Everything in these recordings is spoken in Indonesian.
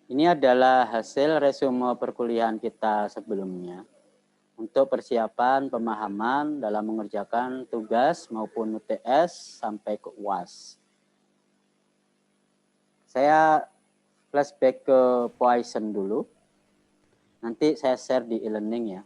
Ini adalah hasil resume perkuliahan kita sebelumnya untuk persiapan pemahaman dalam mengerjakan tugas maupun UTS sampai ke UAS. Saya flashback ke Poisson dulu. Nanti saya share di e-learning ya.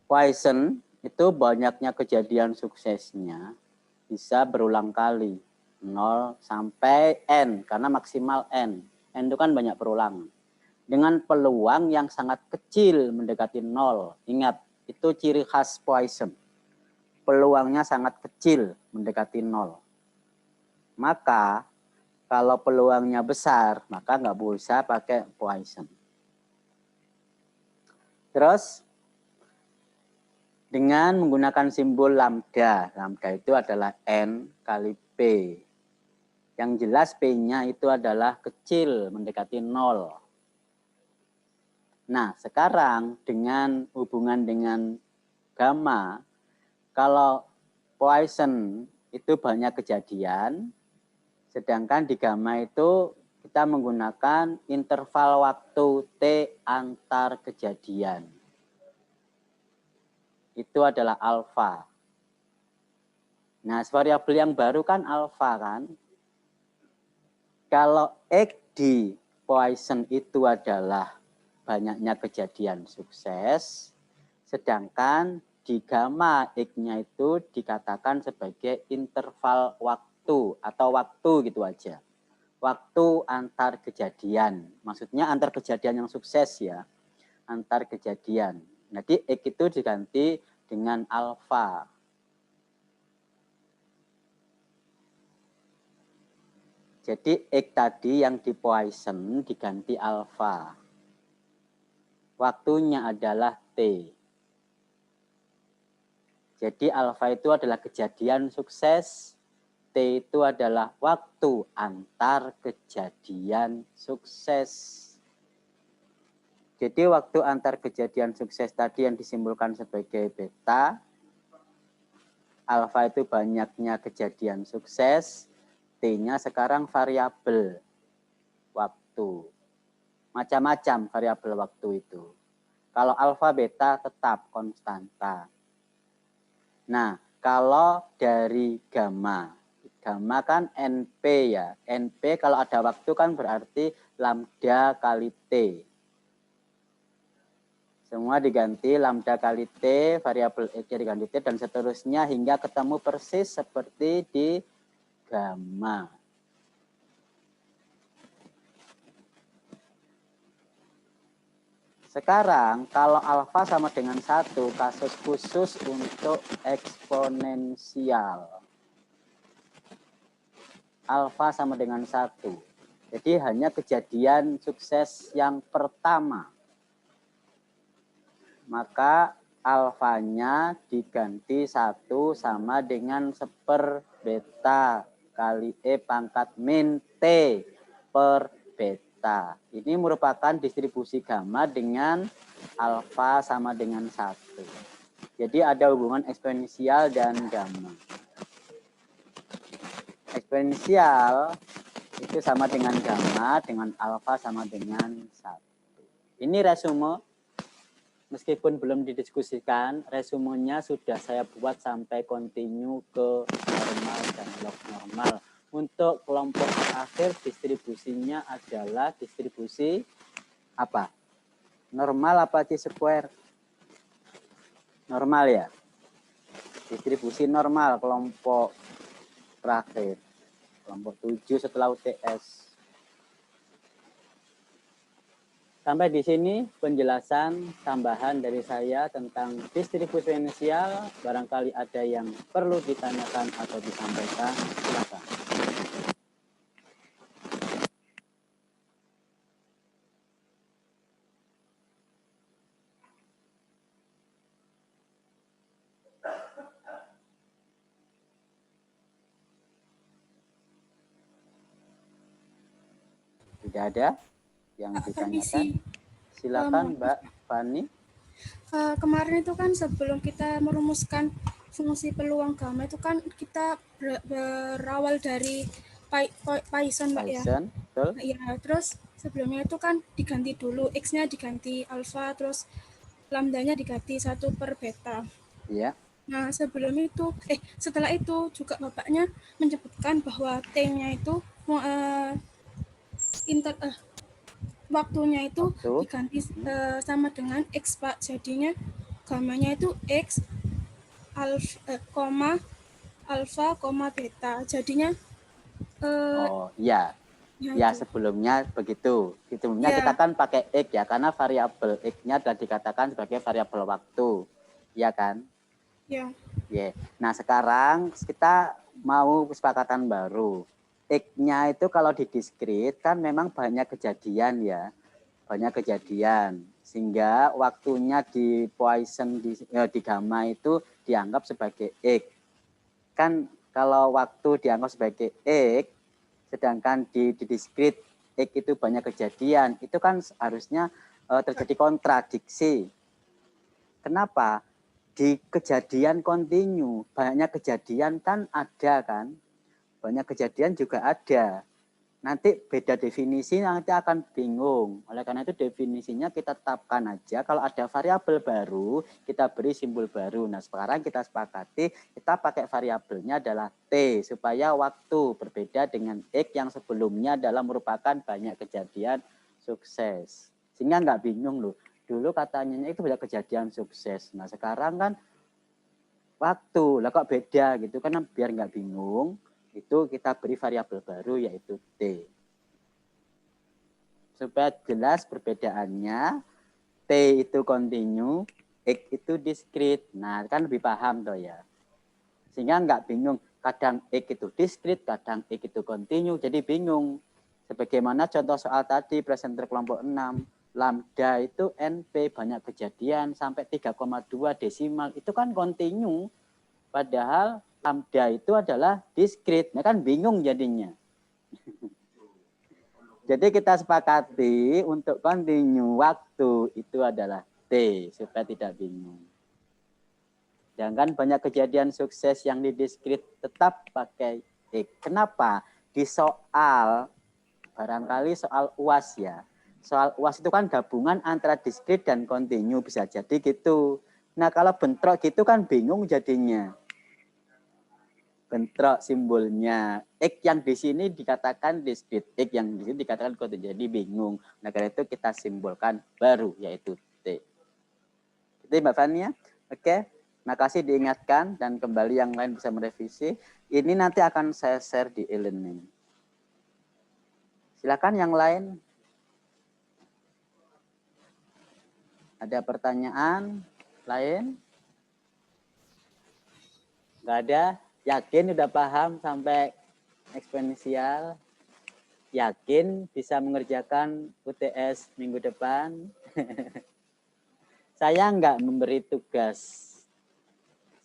Poisson itu banyaknya kejadian suksesnya bisa berulang kali. 0 sampai N, karena maksimal N. N itu kan banyak perulangan. Dengan peluang yang sangat kecil mendekati 0. Ingat, itu ciri khas Poisson. Peluangnya sangat kecil mendekati 0. Maka, kalau peluangnya besar, maka nggak bisa pakai Poisson. Terus, dengan menggunakan simbol lambda. Lambda itu adalah N kali P. Yang jelas P-nya itu adalah kecil, mendekati 0. Nah, sekarang dengan hubungan dengan gamma, kalau Poisson itu banyak kejadian, sedangkan di gamma itu kita menggunakan interval waktu T antar kejadian. Itu adalah alfa. Nah, variabel yang baru kan alfa kan? Kalau X di Poisson itu adalah banyaknya kejadian sukses, sedangkan di gamma X-nya itu dikatakan sebagai interval waktu atau waktu gitu aja. Waktu antar kejadian, maksudnya antar kejadian yang sukses ya, antar kejadian. Jadi X itu diganti dengan alfa. Jadi X tadi yang di Poisson diganti alfa. Waktunya adalah T. Jadi alfa itu adalah kejadian sukses, T itu adalah waktu antar kejadian sukses. Jadi waktu antar kejadian sukses tadi yang disimbolkan sebagai beta, alfa itu banyaknya kejadian sukses, T-nya sekarang variabel waktu. Macam-macam variabel waktu itu. Kalau alfa beta tetap konstanta. Nah, kalau dari gamma, gamma kan NP ya. NP kalau ada waktu kan berarti lambda kali T. Semua diganti lambda kali T, variabel X diganti T, dan seterusnya hingga ketemu persis seperti di gamma. Sekarang kalau alfa sama dengan 1, kasus khusus untuk eksponensial. Alfa sama dengan 1. Jadi hanya kejadian sukses yang pertama. Maka alfanya diganti 1 sama dengan 1/, beta kali E pangkat min T per beta. Ini merupakan distribusi gamma dengan alfa sama dengan 1. Jadi ada hubungan eksponensial dan gamma. Eksponensial itu sama dengan gamma, dengan alfa sama dengan 1. Ini resume. Meskipun belum didiskusikan, resumenya sudah saya buat sampai continue ke normal dan log normal. Untuk kelompok akhir distribusinya adalah distribusi apa? Normal apa C-square? Normal ya? Distribusi normal kelompok terakhir. Kelompok 7 setelah UTS. Sampai di sini penjelasan tambahan dari saya tentang distribusi eksponensial. Barangkali ada yang perlu ditanyakan atau disampaikan, silakan. Tidak ada yang ditanyakan? Silakan Mbak Fani. Kemarin itu kan sebelum kita merumuskan fungsi peluang gamma itu kan kita berawal dari Poisson, Mbak ya. betul? Ya, terus sebelumnya itu kan diganti dulu, X-nya diganti alfa, terus lambdanya diganti 1 per beta. Iya. Nah, setelah itu juga bapaknya menyebutkan bahwa T-nya itu waktunya itu Waktu. diganti sama dengan X, Pak. Jadinya gamanya itu X, alfa, beta. Jadinya Oh iya. ya Ya, itu. sebelumnya begitu. Sebelumnya kita Ya, kan pakai X ya, karena variabel X-nya sudah dikatakan sebagai variabel waktu. Iya kan? ya. Ya. Nah, sekarang kita mau kesepakatan baru. X-nya itu kalau didiskrit kan memang banyak kejadian ya. Banyak kejadian. Sehingga waktunya di Poisson di gamma itu dianggap sebagai X. Kan kalau waktu dianggap sebagai X, sedangkan di diskrit X itu banyak kejadian, itu kan harusnya terjadi kontradiksi. Kenapa? Di kejadian kontinu, banyak kejadian kan ada kan? Banyak kejadian juga ada. Nanti beda definisi nanti akan bingung. Oleh karena itu definisinya kita tetapkan aja. Kalau ada variabel baru, kita beri simbol baru. Nah, sekarang kita sepakati kita pakai variabelnya adalah T supaya waktu berbeda dengan X yang sebelumnya adalah merupakan banyak kejadian sukses. Sehingga nggak bingung loh. Dulu katanya itu banyak kejadian sukses. Nah, sekarang kan waktu. Lah kok beda gitu kan biar nggak bingung. Itu kita beri variabel baru yaitu T. Supaya jelas perbedaannya, T itu kontinu, X itu diskrit. Nah, kan lebih paham toh ya. Sehingga nggak bingung, kadang X itu diskrit, kadang X itu kontinu, jadi bingung. Sebagaimana contoh soal tadi, presenter kelompok 6, lambda itu NP banyak kejadian sampai 3,2 desimal, itu kan kontinu. Padahal lambda itu adalah diskrit. Nah kan bingung jadinya. Jadi kita sepakati untuk kontinu waktu itu adalah T supaya tidak bingung. Jangan banyak kejadian sukses yang di diskrit tetap pakai X. Kenapa? Di soal, barangkali soal UAS ya. Soal UAS itu kan gabungan antara diskrit dan kontinu bisa jadi gitu. Nah kalau bentrok gitu kan bingung jadinya. Bentrok simbolnya. X yang di sini dikatakan diskrit, X yang di sini dikatakan kontinu. Jadi bingung. Nah, karena itu kita simbolkan baru, yaitu T. Itu Mbak Fania. Oke, makasih diingatkan dan kembali yang lain bisa merevisi. Ini nanti akan saya share di e-learning. Silakan yang lain. Ada pertanyaan lain? Nggak ada? Yakin udah paham sampai eksponensial? Yakin bisa mengerjakan UTS minggu depan? Saya nggak memberi tugas.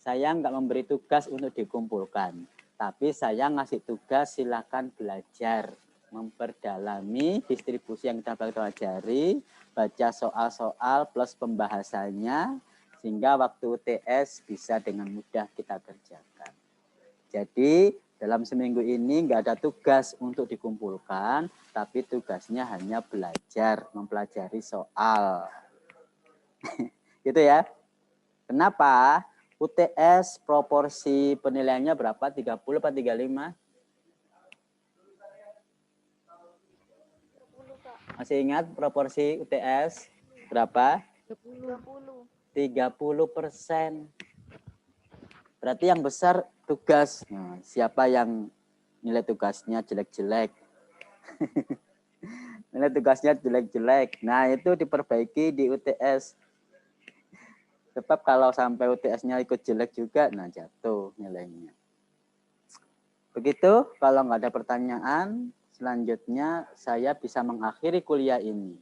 Saya nggak memberi tugas untuk dikumpulkan. Tapi saya ngasih tugas silakan belajar. Memperdalami distribusi yang kita pelajari. Baca soal-soal plus pembahasannya. Sehingga waktu UTS bisa dengan mudah kita kerjakan. Jadi dalam seminggu ini nggak ada tugas untuk dikumpulkan, tapi tugasnya hanya belajar, mempelajari soal. Gitu ya. Kenapa? UTS proporsi penilaiannya berapa? 30 atau 35? Masih ingat proporsi UTS berapa? 30%. Berarti yang besar tugas. Nah, siapa yang nilai tugasnya jelek-jelek? Nilai tugasnya jelek-jelek. Nah, itu diperbaiki di UTS. Sebab kalau sampai UTS-nya ikut jelek juga, nah jatuh nilainya. Begitu, kalau nggak ada pertanyaan, selanjutnya saya bisa mengakhiri kuliah ini.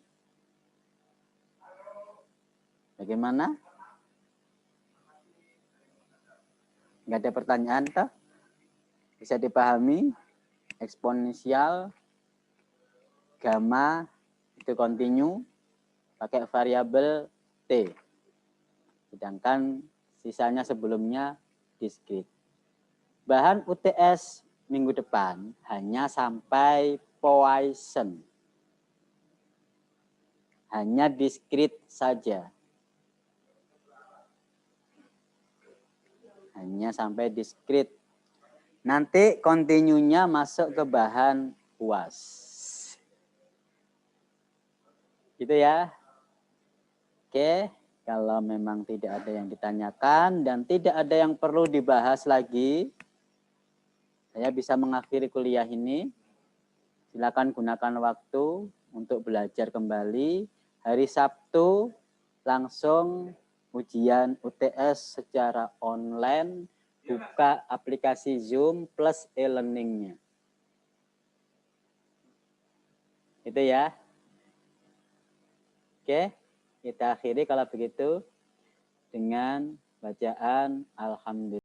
Bagaimana? Nggak ada pertanyaan, toh? Bisa dipahami? Eksponensial, gamma, itu kontinu, pakai variabel T. Sedangkan sisanya sebelumnya diskrit. Bahan UTS minggu depan hanya sampai Poisson. Hanya discrete saja. Hanya sampai discrete. Nanti continue-nya masuk ke bahan UAS. Gitu ya. Oke, kalau memang tidak ada yang ditanyakan dan tidak ada yang perlu dibahas lagi, saya bisa mengakhiri kuliah ini. Silakan gunakan waktu untuk belajar kembali. Hari Sabtu langsung ujian UTS secara online, buka aplikasi Zoom plus e-learning-nya. Itu ya. Oke, kita akhiri kalau begitu dengan bacaan Alhamdulillah.